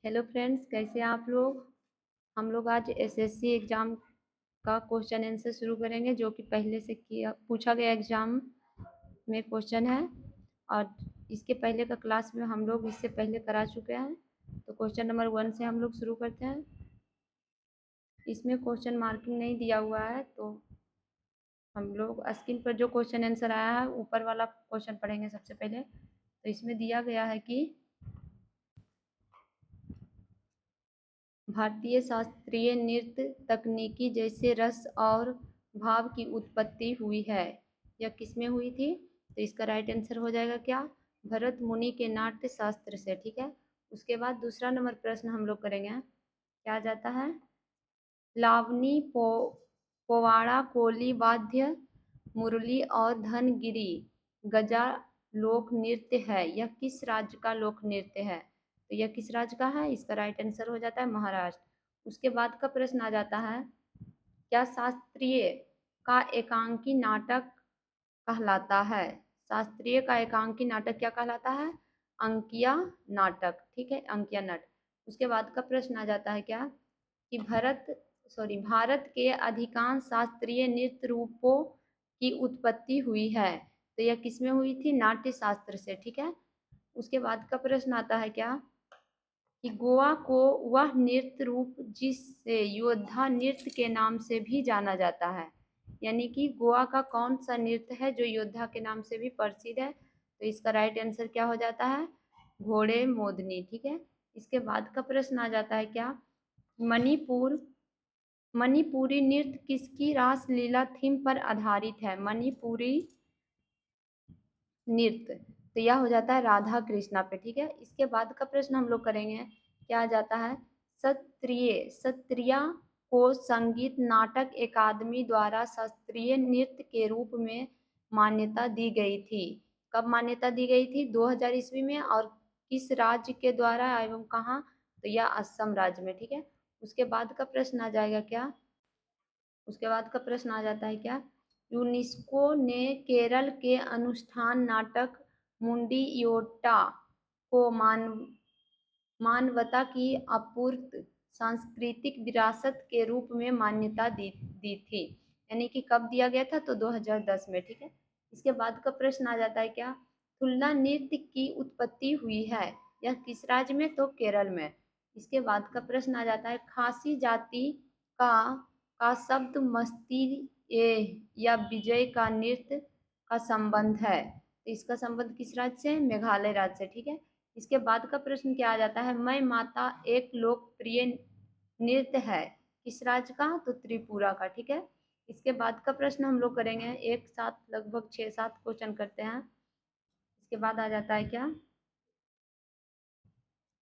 Hello friends, कैसे हैं आप लोग। हम लोग आज एसएससी एग्ज़ाम का क्वेश्चन आंसर शुरू करेंगे, जो कि पहले से किया पूछा गया एग्ज़ाम में क्वेश्चन है। और इसके पहले का क्लास में हम लोग इससे पहले करा चुके हैं। तो क्वेश्चन नंबर 1 से हम लोग शुरू करते हैं। इसमें क्वेश्चन मार्किंग नहीं दिया हुआ है, तो हम लोग स्क्रीन पर जो क्वेश्चन आंसर आया है ऊपर वाला क्वेश्चन पढ़ेंगे सबसे पहले। तो इसमें दिया गया है कि भारतीय शास्त्रीय नृत्य तकनीकी जैसे रस और भाव की उत्पत्ति हुई है। यह किसमें हुई थी? तो इसका राइट आंसर हो जाएगा क्या? भरत मुनि के नाट्य शास्त्र से। ठीक है। उसके बाद दूसरा नंबर प्रश्न हम लोग करेंगे। क्या जाता है? लावनी पोवाड़ा कोली वाद्य मुरली और धनगिरी गजा लोक नृत्य है। यह किस राज्य का लोक नृत्य है? तो यह किस राज्य का है? इसका राइट आंसर हो जाता है महाराष्ट्र। उसके बाद का प्रश्न आ जाता है, क्या शास्त्रीय का एकांकी नाटक कहलाता है? शास्त्रीय का एकांकी नाटक क्या कहलाता है? अंकिया नाटक। ठीक है, अंकिया नाटक। उसके बाद का प्रश्न आ जाता है क्या कि भारत के अधिकांश शास्त्रीय नृत्य रूपों की उत्पत्ति हुई है। तो यह किसमें हुई थी? नाट्य शास्त्र से। ठीक है। उसके बाद का प्रश्न आता है क्या कि गोवा को वह नृत्य रूप जिससे योद्धा नृत्य के नाम से भी जाना जाता है। यानी कि गोवा का कौन सा नृत्य है जो योद्धा के नाम से भी प्रसिद्ध है? तो इसका राइट आंसर क्या हो जाता है? घोड़े मोदनी। ठीक है। इसके बाद का प्रश्न आ जाता है क्या, मणिपुरी नृत्य किसकी रासलीला थीम पर आधारित है? मणिपुरी नृत्य, तो यह हो जाता है राधा कृष्णा पे। ठीक है। इसके बाद का प्रश्न हम लोग करेंगे, क्या आ जाता है? सत्रिया को संगीत नाटक अकादमी द्वारा शास्त्रीय नृत्य के रूप में मान्यता दी गई थी। कब मान्यता दी गई थी? 2000 ईस्वी में। और किस राज्य के द्वारा एवं कहाँ? तो यह असम राज्य में। ठीक है। उसके बाद का प्रश्न आ जाएगा क्या, उसके बाद का प्रश्न आ जाता है क्या, यूनेस्को ने केरल के अनुष्ठान नाटक मुंडियोट्टा को मानवता की अपूर्त सांस्कृतिक विरासत के रूप में मान्यता दी थी। यानी कि कब दिया गया था? तो 2010 में। ठीक है। इसके बाद का प्रश्न आ जाता है क्या, तुलना नृत्य की उत्पत्ति हुई है। यह किस राज्य में? तो केरल में। इसके बाद का प्रश्न आ जाता है, खासी जाति का शब्द मस्ती या विजय का नृत्य का संबंध है। तो इसका संबंध किस राज्य से? मेघालय राज्य से। ठीक है। इसके बाद का प्रश्न क्या आ जाता है, मैं माता एक लोकप्रिय नृत्य है। किस राज्य का? तो त्रिपुरा का। ठीक है। इसके बाद का प्रश्न हम लोग करेंगे, एक साथ लगभग 6-7 क्वेश्चन करते हैं। इसके बाद आ जाता है क्या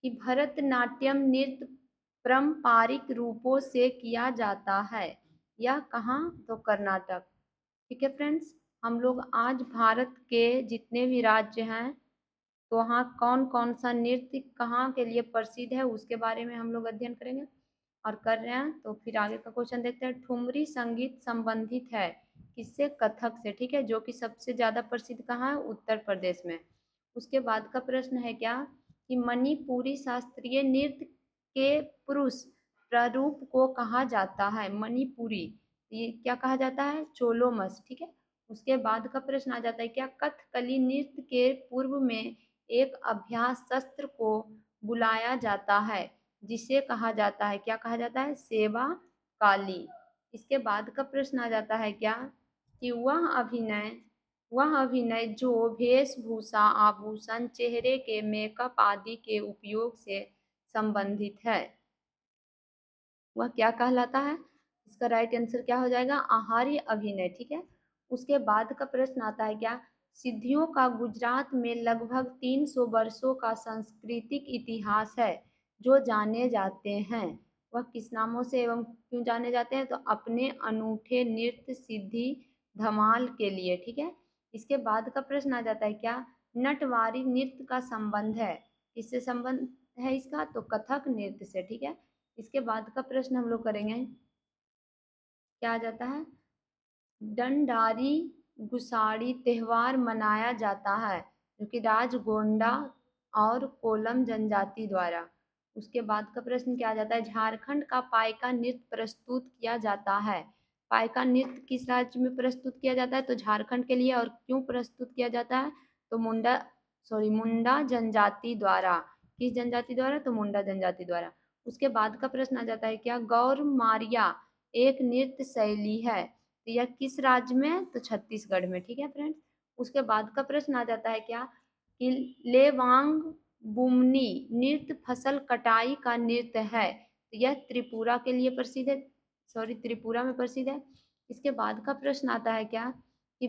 कि भरतनाट्यम नृत्य पारंपरिक रूपों से किया जाता है। यह कहाँ? तो कर्नाटक। ठीक है फ्रेंड्स, हम लोग आज भारत के जितने भी राज्य हैं, तो वहाँ कौन कौन सा नृत्य कहाँ के लिए प्रसिद्ध है उसके बारे में हम लोग अध्ययन करेंगे और कर रहे हैं। तो फिर आगे का क्वेश्चन देखते हैं। ठुमरी संगीत संबंधित है किससे? कथक से। ठीक है। जो कि सबसे ज़्यादा प्रसिद्ध कहाँ है? उत्तर प्रदेश में। उसके बाद का प्रश्न है क्या कि मणिपुरी शास्त्रीय नृत्य के पुरुष प्रारूप को कहा जाता है? मणिपुरी, ये क्या कहा जाता है? चोलोमस। ठीक है। उसके बाद का प्रश्न आ जाता है क्या, कथकली नृत्य के पूर्व में एक अभ्यास शस्त्र को बुलाया जाता है जिसे कहा जाता है? क्या कहा जाता है? सेवा काली। इसके बाद का प्रश्न आ जाता है क्या कि वह अभिनय जो वेशभूषा आभूषण चेहरे के मेकअप आदि के उपयोग से संबंधित है, वह क्या कहलाता है? इसका राइट आंसर क्या हो जाएगा? आहार्य अभिनय। ठीक है। उसके बाद का प्रश्न आता है क्या, सिद्धियों का गुजरात में लगभग 300 वर्षों का सांस्कृतिक इतिहास है जो जाने जाते हैं। वह किस नामों से एवं क्यों जाने जाते हैं? तो अपने अनूठे नृत्य सिद्धि धमाल के लिए। ठीक है। इसके बाद का प्रश्न आ जाता है क्या, नटवारी नृत्य का संबंध है? किससे संबंध है इसका? तो कथक नृत्य से। ठीक है। इसके बाद का प्रश्न हम लोग करेंगे, क्या आ जाता है, डंडारी गुसाड़ी त्योहार मनाया जाता है जो कि राजगोंडा और कोलम जनजाति द्वारा। उसके बाद का प्रश्न क्या आ जाता है, झारखंड का पाइका नृत्य प्रस्तुत किया जाता है। पाइका नृत्य किस राज्य में प्रस्तुत किया जाता है, तो झारखंड के लिए। और क्यों प्रस्तुत किया जाता है, तो मुंडा जनजाति द्वारा। किस जनजाति द्वारा, तो मुंडा जनजाति द्वारा। उसके बाद का प्रश्न आ जाता है क्या, गौर मारिया एक नृत्य शैली है, तो यह किस राज्य में, तो छत्तीसगढ़ में। ठीक है फ्रेंड्स। उसके बाद का प्रश्न आ जाता है क्या, कि लेवांग बुमनी नृत्य फसल कटाई का नृत्य है, तो यह त्रिपुरा के लिए प्रसिद्ध है, त्रिपुरा में प्रसिद्ध है। इसके बाद का प्रश्न आता है क्या, कि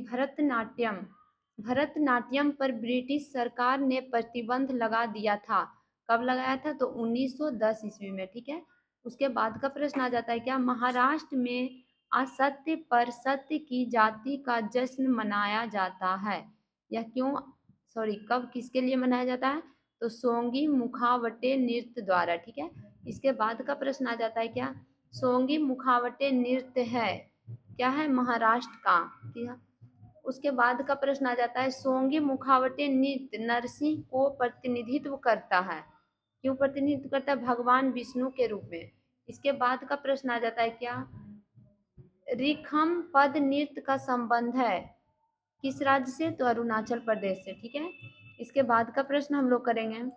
भरतनाट्यम पर ब्रिटिश सरकार ने प्रतिबंध लगा दिया था। कब लगाया था, तो 1910 ईस्वी में। ठीक है। उसके बाद का प्रश्न आ जाता है क्या, महाराष्ट्र में असत्य पर सत्य की जाति का जश्न मनाया जाता है, यह क्यों, कब, किसके लिए मनाया जाता है, तो सोंगी मुखावटे नृत्य द्वारा। ठीक है। इसके बाद का प्रश्न आ जाता है क्या, सोंगी मुखावटे नृत्य है, क्या है, महाराष्ट्र का। ठीक है। उसके बाद का प्रश्न आ जाता है, सोंगी मुखावटे नृत्य नरसिंह को प्रतिनिधित्व करता है, क्यों प्रतिनिधित्व करता है, भगवान विष्णु के रूप में। इसके बाद का प्रश्न आ जाता है क्या, रिखम पद नृत्य का संबंध है किस राज्य से, तो अरुणाचल प्रदेश से। ठीक है। इसके बाद का प्रश्न हम लोग करेंगे,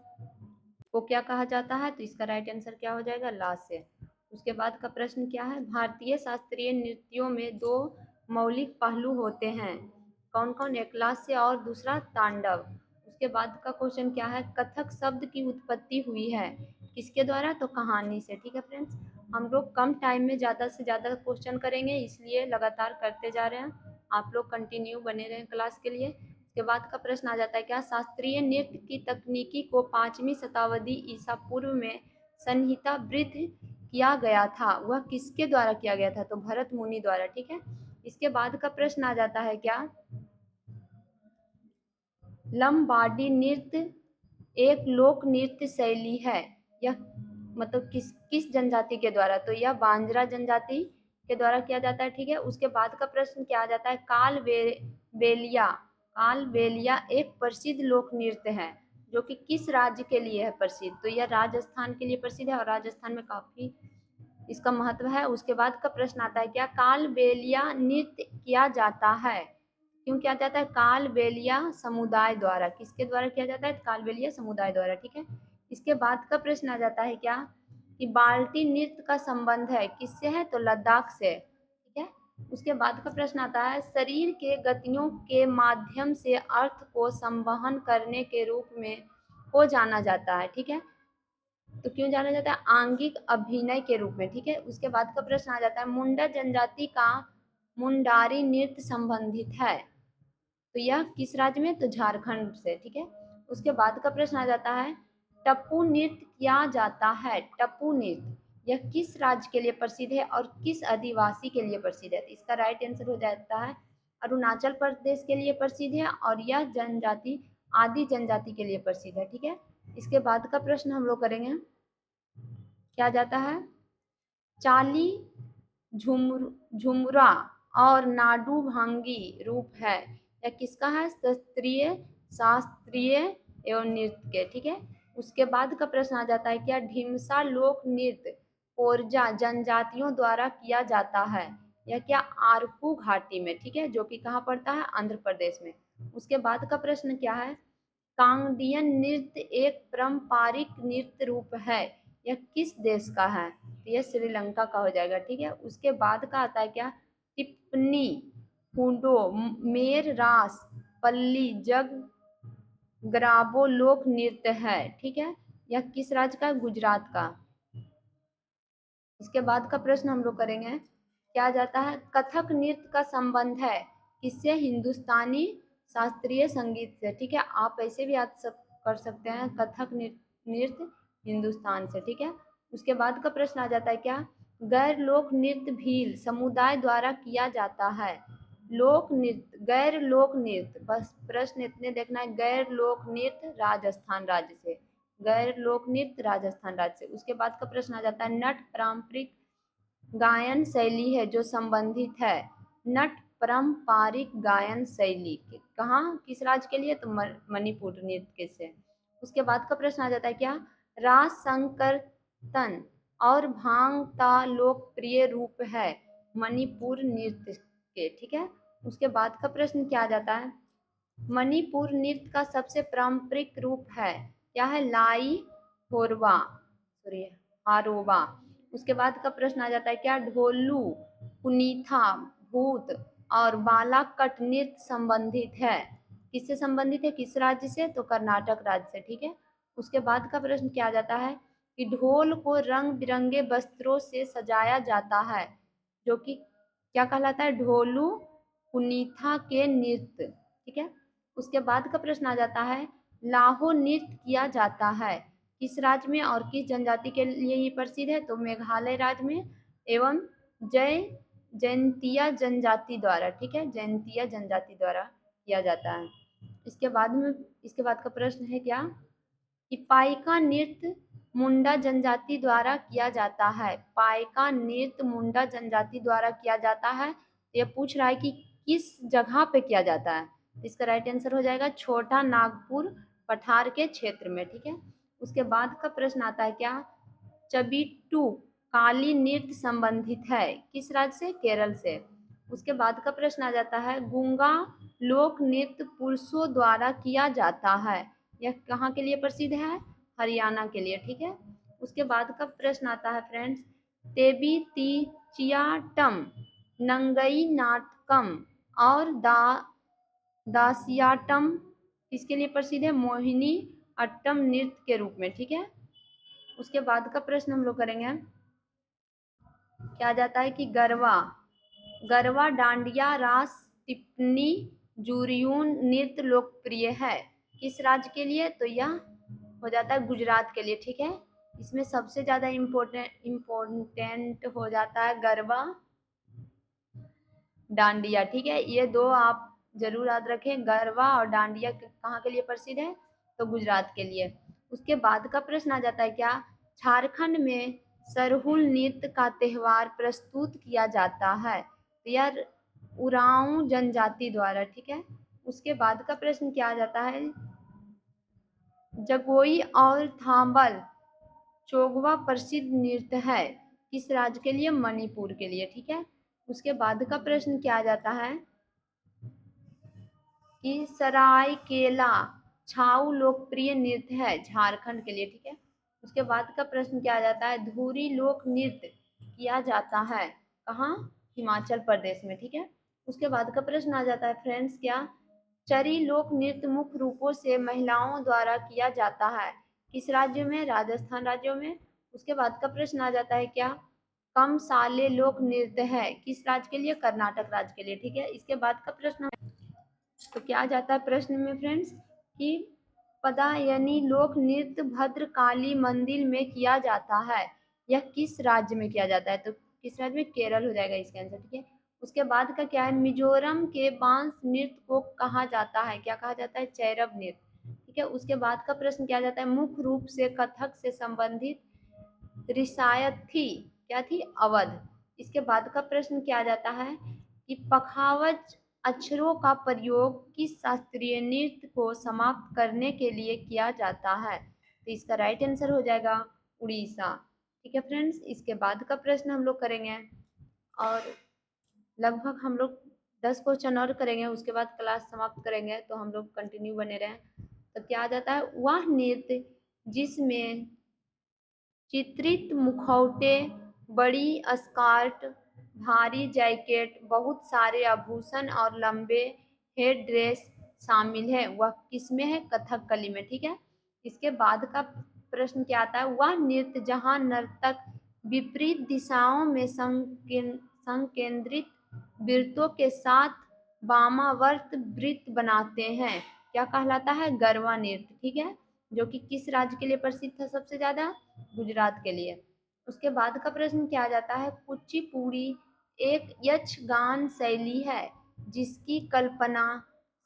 को क्या कहा जाता है, तो इसका राइट आंसर क्या हो जाएगा, लाश से। उसके बाद का प्रश्न क्या है, भारतीय शास्त्रीय नृत्यों में दो मौलिक पहलू होते हैं, कौन कौन, एक लास्य और दूसरा तांडव। उसके बाद का क्वेश्चन क्या है, कथक शब्द की उत्पत्ति हुई है किसके द्वारा, तो कहानी से। ठीक है फ्रेंड्स। हम लोग कम टाइम में ज़्यादा से ज़्यादा क्वेश्चन करेंगे, इसलिए लगातार करते जा रहे हैं। आप लोग कंटिन्यू बने रहें क्लास के लिए। उसके बाद का प्रश्न आ जाता है क्या, शास्त्रीय नृत्य की तकनीकी को 5वीं शताब्दी ईसा पूर्व में संहिताबद्ध किया गया था, वह किसके द्वारा किया गया था, तो भरत मुनि द्वारा। ठीक है। इसके बाद का प्रश्न आ जाता है क्या, लंबाडी नृत्य एक लोक नृत्य शैली है, यह मतलब किस किस जनजाति के द्वारा, तो यह बांजरा जनजाति के द्वारा किया जाता है। ठीक है। उसके बाद का प्रश्न क्या आ जाता है, कालबेलिया एक प्रसिद्ध लोक नृत्य है जो कि किस राज्य के लिए है प्रसिद्ध, तो यह राजस्थान के लिए प्रसिद्ध है, और राजस्थान में काफी इसका महत्व है। उसके बाद का प्रश्न आता है क्या, कालबेलिया नृत्य किया जाता है, क्यों किया जाता है, कालबेलिया समुदाय द्वारा। किसके द्वारा किया जाता है, कालबेलिया समुदाय द्वारा। ठीक है। इसके बाद का प्रश्न आ जाता है क्या, कि बाल्टी नृत्य का संबंध है किससे है, तो लद्दाख से। ठीक है। उसके बाद का प्रश्न आता है, शरीर के गतियों के माध्यम से अर्थ को संवहन करने के रूप में को जाना जाता है। ठीक है। तो क्यों जाना जाता है, आंगिक अभिनय के रूप में। ठीक है। उसके बाद का प्रश्न आ जाता है, मुंडा जनजाति का मुंडारी नृत्य संबंधित है, तो यह किस राज्य में, तो झारखंड से। ठीक है। उसके बाद का प्रश्न आ जाता है, टप्पू नृत्य किया जाता है, टप्पू नृत्य यह किस राज्य के लिए प्रसिद्ध है और किस आदिवासी के लिए प्रसिद्ध है, तो इसका राइट आंसर हो जाता है अरुणाचल प्रदेश के लिए प्रसिद्ध है, और यह जनजाति आदि जनजाति के लिए प्रसिद्ध है। ठीक है। इसके बाद का प्रश्न हम लोग करेंगे, क्या जाता है, चाली झुमरा और नाडू भांगी रूप है, यह किसका है, शास्त्रीय एवं नृत्य के। ठीक है। उसके बाद का प्रश्न आ जाता है, क्या ढिमसा लोक नृत्य कोरजा जनजातियों द्वारा किया जाता है, यह क्या, आरकू घाटी में। ठीक है। जो कि कहाँ पड़ता है, आंध्र प्रदेश में। उसके बाद का प्रश्न क्या है, कांगडियन नृत्य एक पारंपरिक नृत्य रूप है, यह किस देश का है, यह श्रीलंका का हो जाएगा। ठीक है। उसके बाद का आता है क्या, टिप्पणी हुडो मेर रास पल्ली जग ग्राबो लोक नृत्य है। ठीक है। यह किस राज्य का, गुजरात का। इसके बाद का प्रश्न हम लोग करेंगे, क्या जाता है, कथक नृत्य का संबंध है किससे, हिंदुस्तानी शास्त्रीय संगीत से। ठीक है। आप ऐसे भी याद कर सकते हैं, कथक नृत्य हिंदुस्तान से। ठीक है। उसके बाद का प्रश्न आ जाता है क्या, गैर लोक नृत्य भील समुदाय द्वारा किया जाता है, लोक नृत्य गैर लोक नृत्य, बस प्रश्न इतने देखना है, गैर लोक नृत्य राजस्थान राज्य से, गैर लोक नृत्य राजस्थान राज्य से। उसके बाद का प्रश्न आ जाता है, नट पारंपरिक गायन शैली है जो संबंधित है, नट पारंपरिक गायन शैली कहाँ, किस राज्य के लिए, तो मणिपुर नृत्य से। उसके बाद का प्रश्न आ जाता है क्या, रास संकीर्तन और भांग का लोकप्रिय रूप है मणिपुर नृत्य के। ठीक है, उसके बाद का प्रश्न क्या आ जाता है, मणिपुर नृत्य का सबसे पारंपरिक रूप है, क्या है, लाई होरवा, सॉरी हारोवा। उसके बाद का प्रश्न आ जाता है क्या, ढोलू, कुनीथा, भूत और बालाकट नृत्य संबंधित है, किससे संबंधित है, किस राज्य से, तो कर्नाटक राज्य से। ठीक है, उसके बाद का प्रश्न क्या आ जाता है कि ढोल को रंग बिरंगे वस्त्रों से सजाया जाता है, जो कि क्या कहलाता है, ढोलू कुनीथा के नृत्य। ठीक है, उसके बाद का प्रश्न आ जाता है, लाहो नृत्य किया जाता है किस राज्य में और किस जनजाति के लिए ये प्रसिद्ध है, तो मेघालय राज्य में एवं जयंतिया जनजाति द्वारा। ठीक है, जयंतिया जनजाति द्वारा किया जाता है। इसके बाद का प्रश्न है क्या कि पाइका नृत्य मुंडा जनजाति द्वारा किया जाता है, पाइका नृत्य मुंडा जनजाति द्वारा किया जाता है। ये पूछ रहा है कि किस जगह पे किया जाता है, इसका राइट आंसर हो जाएगा छोटा नागपुर पठार के क्षेत्र में। ठीक है, उसके बाद का प्रश्न आता है क्या, चबिट्टू काली नृत्य संबंधित है किस राज्य से, केरल से। उसके बाद का प्रश्न आ जाता है, गूंगा लोक नृत्य पुरुषों द्वारा किया जाता है, यह कहाँ के लिए प्रसिद्ध है, हरियाणा के लिए। ठीक है, उसके बाद का प्रश्न आता है फ्रेंड्स, तेबी तीचियाटम, नंगई नाटकम और दासियाटम किसके लिए प्रसिद्ध है, मोहिनी अट्टम नृत्य के रूप में। ठीक है, उसके बाद का प्रश्न हम लोग करेंगे, क्या जाता है कि गरबा, गरबा डांडिया रास टिप्पणी जुरियून नृत्य लोकप्रिय है किस राज्य के लिए, तो यह हो जाता है गुजरात के लिए। ठीक है, इसमें सबसे ज़्यादा इम्पोर्टेंट हो जाता है गरबा डांडिया। ठीक है, ये दो आप जरूर याद रखें, गरबा और डांडिया कहाँ के लिए प्रसिद्ध है, तो गुजरात के लिए। उसके बाद का प्रश्न आ जाता है क्या, झारखंड में सरहुल नृत्य का त्यौहार प्रस्तुत किया जाता है, तो यह उरांव जनजाति द्वारा। ठीक है, उसके बाद का प्रश्न क्या आ जाता है, जगोई और थांबल चोगवा प्रसिद्ध नृत्य है किस राज्य के लिए, मणिपुर के लिए। ठीक है, उसके बाद का प्रश्न क्या आ जाता है कि सरायकेला छाऊ लोकप्रिय नृत्य है झारखंड के लिए। ठीक है, उसके बाद का प्रश्न क्या आ जाता है, धूरी लोक नृत्य किया जाता है कहाँ, हिमाचल प्रदेश में। ठीक है, उसके बाद का प्रश्न आ जाता है फ्रेंड्स क्या, चरी लोक नृत्य मुख्य रूपों से महिलाओं द्वारा किया जाता है किस राज्य में, राजस्थान राज्यों में। उसके बाद का प्रश्न आ जाता है क्या, कम साले लोक नृत्य है किस राज्य के लिए, कर्नाटक राज्य के लिए। ठीक है, इसके बाद का प्रश्न तो क्या आ जाता है प्रश्न में फ्रेंड्स कि पदायनी लोक नृत्य भद्रकाली मंदिर में किया जाता है, यह किस राज्य में किया जाता है, तो किस राज्य में, केरल हो जाएगा इसका आंसर। ठीक है, उसके बाद का क्या है, मिजोरम के बांस नृत्य को कहा जाता है, क्या कहा जाता है, चैरब नृत्य। ठीक है, उसके बाद का प्रश्न क्या जाता है, मुख्य रूप से कथक से संबंधित रिसायत थी, क्या थी, अवध। इसके बाद का प्रश्न क्या जाता है कि पखावज अक्षरों का प्रयोग किस शास्त्रीय नृत्य को समाप्त करने के लिए किया जाता है, तो इसका राइट आंसर हो जाएगा उड़ीसा। ठीक है फ्रेंड्स, इसके बाद का प्रश्न हम लोग करेंगे और लगभग हम लोग 10 क्वेश्चन और करेंगे, उसके बाद क्लास समाप्त करेंगे, तो हम लोग कंटिन्यू बने रहें। तो क्या आ जाता है, वह नृत्य जिसमें चित्रित मुखौटे, बड़ी स्कर्ट, भारी जैकेट, बहुत सारे आभूषण और लंबे हेड ड्रेस शामिल है, वह किसमें है, कथकली में। ठीक है, इसके बाद का प्रश्न क्या आता है, वह नृत्य जहां नर्तक विपरीत दिशाओं में संकेंद्रित वृत्तों के साथ वामावर्त वृत्त बनाते हैं, क्या कहलाता है, गरबा नृत्य। ठीक है, जो कि किस राज्य के लिए प्रसिद्ध था सबसे ज्यादा, गुजरात के लिए। उसके बाद का प्रश्न क्या आ जाता है, कुचिपुड़ी एक यक्षगान शैली है जिसकी कल्पना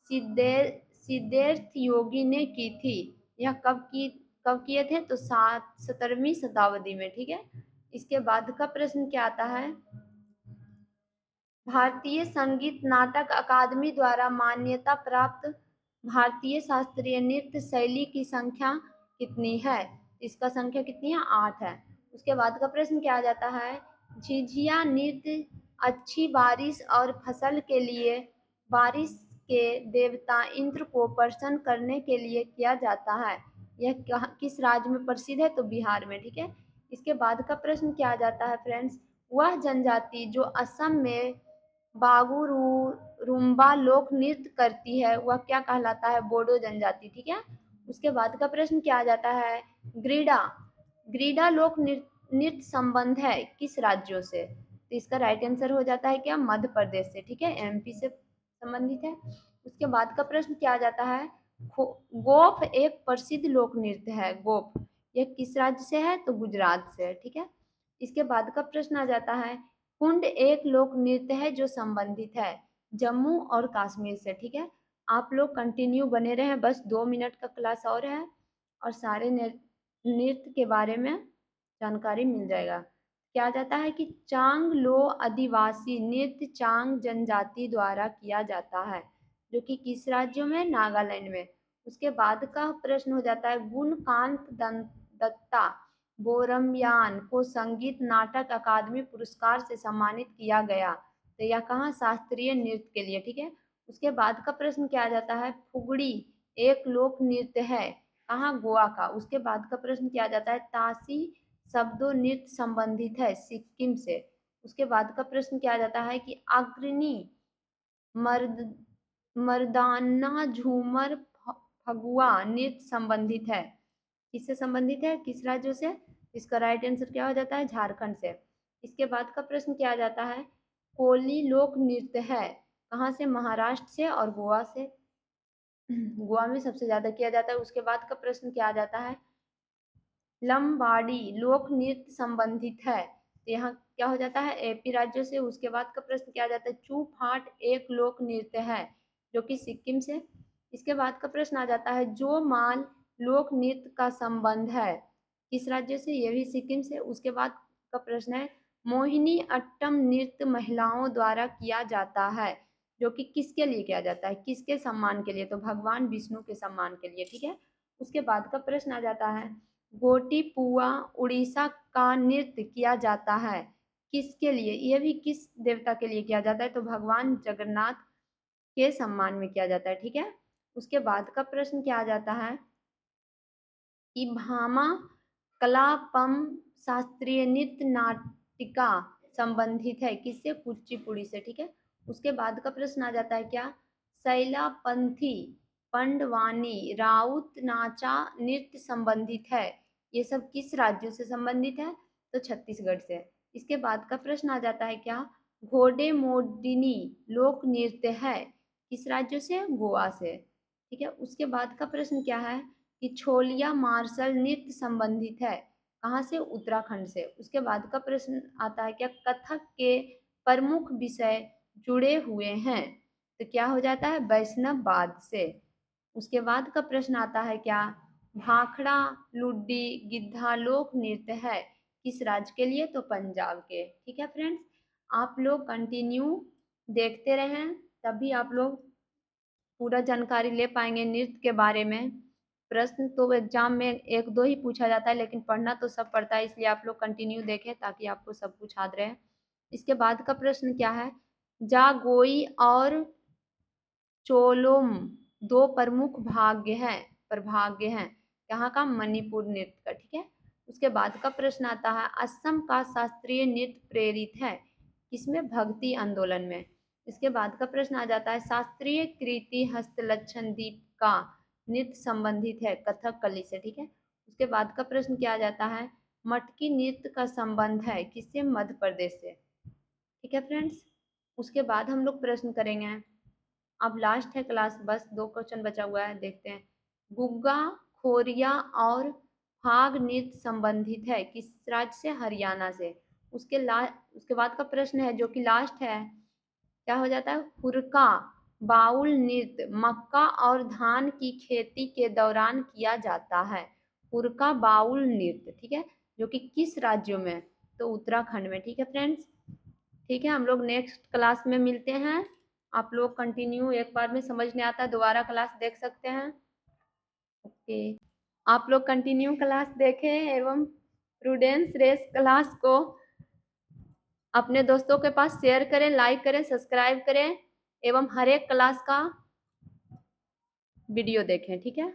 सिद्धार्थ योगी ने की थी, यह कब किए थे, तो 17वीं शताब्दी में। ठीक है, इसके बाद का प्रश्न क्या आता है, भारतीय संगीत नाटक अकादमी द्वारा मान्यता प्राप्त भारतीय शास्त्रीय नृत्य शैली की संख्या कितनी है, इसका संख्या कितनी है? 8 है। उसके बाद का प्रश्न क्या आ जाता है? झिझिया नृत्य अच्छी बारिश और फसल के लिए बारिश के देवता इंद्र को प्रसन्न करने के लिए किया जाता है। यह किस राज्य में प्रसिद्ध है? तो बिहार में। ठीक है। इसके बाद का प्रश्न क्या आ जाता है फ्रेंड्स? वह जनजाति जो असम में बागुरुम्बा लोक नृत्य करती है वह क्या कहलाता है? बोडो जनजाति। ठीक है। उसके बाद का प्रश्न क्या आ जाता है? ग्रीडा ग्रीडा लोक नृत्य संबंध है किस राज्यों से? तो इसका राइट आंसर हो जाता है क्या? मध्य प्रदेश से। ठीक है। एमपी से संबंधित है। उसके बाद का प्रश्न क्या आ जाता है? गोफ एक प्रसिद्ध लोक नृत्य है। गोफ यह किस राज्य से है? तो गुजरात से है। ठीक है। इसके बाद का प्रश्न आ जाता है कुंड एक लोक नृत्य है जो संबंधित है जम्मू और कश्मीर से। ठीक है। आप लोग कंटिन्यू बने रहे, बस 2 मिनट का क्लास और है और सारे नृत्य के बारे में जानकारी मिल जाएगा। क्या आ जाता है कि चांग लो आदिवासी नृत्य चांग जनजाति द्वारा किया जाता है जो कि किस राज्यों में? नागालैंड में। उसके बाद का प्रश्न हो जाता है गुणकांत दत्ता बोरमयान को संगीत नाटक अकादमी पुरस्कार से सम्मानित किया गया। तो यह कहाँ? शास्त्रीय नृत्य के लिए। ठीक है। उसके बाद का प्रश्न क्या आ जाता है? फुगड़ी एक लोक नृत्य है कहाँ? गोवा का। उसके बाद का प्रश्न क्या आ जाता है? ताशी शब्दों नृत्य संबंधित है सिक्किम से। उसके बाद का प्रश्न क्या आ जाता है कि अग्रणी मर्द मर्दाना झूमर फगुआ नृत्य संबंधित है किससे संबंधित है? किस राज्यों से? इसका राइट आंसर क्या हो जाता है? झारखंड से। इसके बाद का प्रश्न क्या आ जाता है? कोली लोक नृत्य है कहाँ से? महाराष्ट्र से और गोवा से। गोवा में सबसे ज्यादा किया जाता है। उसके बाद का प्रश्न क्या आ जाता है? लंबाड़ी लोक नृत्य संबंधित है तो यहाँ क्या हो जाता है? एपी राज्यों से। उसके बाद का प्रश्न क्या आ जाता है? चूफाट एक लोक नृत्य है जो कि सिक्किम से। इसके बाद का प्रश्न आ जाता है जो माल लोक नृत्य का संबंध है किस राज्य से? ये भी सिक्किम से। उसके बाद का प्रश्न है मोहिनी अट्टम नृत्य महिलाओं द्वारा किया जाता है जो कि किसके लिए किया जाता है? किसके सम्मान के लिए? तो भगवान विष्णु के सम्मान के लिए। ठीक है। उसके बाद का प्रश्न आ जाता है गोटीपुआ उड़ीसा का नृत्य किया जाता है किसके लिए? ये भी किस देवता के लिए किया जाता है? तो भगवान जगन्नाथ के सम्मान में किया जाता है। ठीक है। उसके बाद का प्रश्न क्या आ जाता है कि भामा कलापम शास्त्रीय नृत्य नाटिका संबंधित है किससे? कुचिपुड़ी से। ठीक है। उसके बाद का प्रश्न आ जाता है क्या? शैलापंथी पंडवानी राउत नाचा नृत्य संबंधित है ये सब किस राज्यों से संबंधित है? तो छत्तीसगढ़ से। इसके बाद का प्रश्न आ जाता है क्या? घोड़े मोडिनी लोक नृत्य है किस राज्यों से? गोवा से। ठीक है। उसके बाद का प्रश्न क्या है कि छोलिया मार्शल नृत्य संबंधित है कहाँ से? उत्तराखंड से। उसके बाद का प्रश्न आता है क्या? कथक के प्रमुख विषय जुड़े हुए हैं तो क्या हो जाता है? वैष्णववाद से। उसके बाद का प्रश्न आता है क्या? भाखड़ा लुड्डी गिद्धा लोक नृत्य है किस राज्य के लिए? तो पंजाब के। ठीक है फ्रेंड्स, आप लोग कंटिन्यू देखते रहें तभी आप लोग पूरा जानकारी ले पाएंगे नृत्य के बारे में। प्रश्न तो एग्जाम में 1-2 ही पूछा जाता है लेकिन पढ़ना तो सब पड़ता है, इसलिए आप लोग कंटिन्यू देखें ताकि आपको सब कुछ याद रहे। इसके बाद का प्रश्न क्या है? जागोई और चोलोम 2 प्रमुख प्रभाग्य हैं यहाँ का? मणिपुर नृत्य का। ठीक है। उसके बाद का प्रश्न आता है असम का शास्त्रीय नृत्य प्रेरित है किसमें? भक्ति आंदोलन में। इसके बाद का प्रश्न आ जाता है शास्त्रीय कृति हस्तलक्षण दीप का नृत्य संबंधित है कथकली से। ठीक है। उसके बाद का प्रश्न क्या आ जाता है? मटकी नृत्य का संबंध है किससे? मध्य प्रदेश से। ठीक है फ्रेंड्स, उसके बाद हम लोग प्रश्न करेंगे। अब लास्ट है क्लास, बस 2 क्वेश्चन बचा हुआ है, देखते हैं। गुग्गा खोरिया और फाग नृत्य संबंधित है किस राज्य से? हरियाणा से। उसके बाद का प्रश्न है जो कि लास्ट है, क्या हो जाता है? हुरका बाउल नृत्य मक्का और धान की खेती के दौरान किया जाता है। हुरका बाउल नृत्य, ठीक है, जो कि किस राज्यों में? तो उत्तराखंड में। ठीक है फ्रेंड्स, ठीक है, हम लोग नेक्स्ट क्लास में मिलते हैं। आप लोग कंटिन्यू, एक बार में समझ नहीं आता दोबारा क्लास देख सकते हैं। ओके। आप लोग कंटिन्यू क्लास देखें एवं प्रूडेंस रेस क्लास को अपने दोस्तों के पास शेयर करें, लाइक करें, सब्सक्राइब करें एवं हर एक क्लास का वीडियो देखें। ठीक है।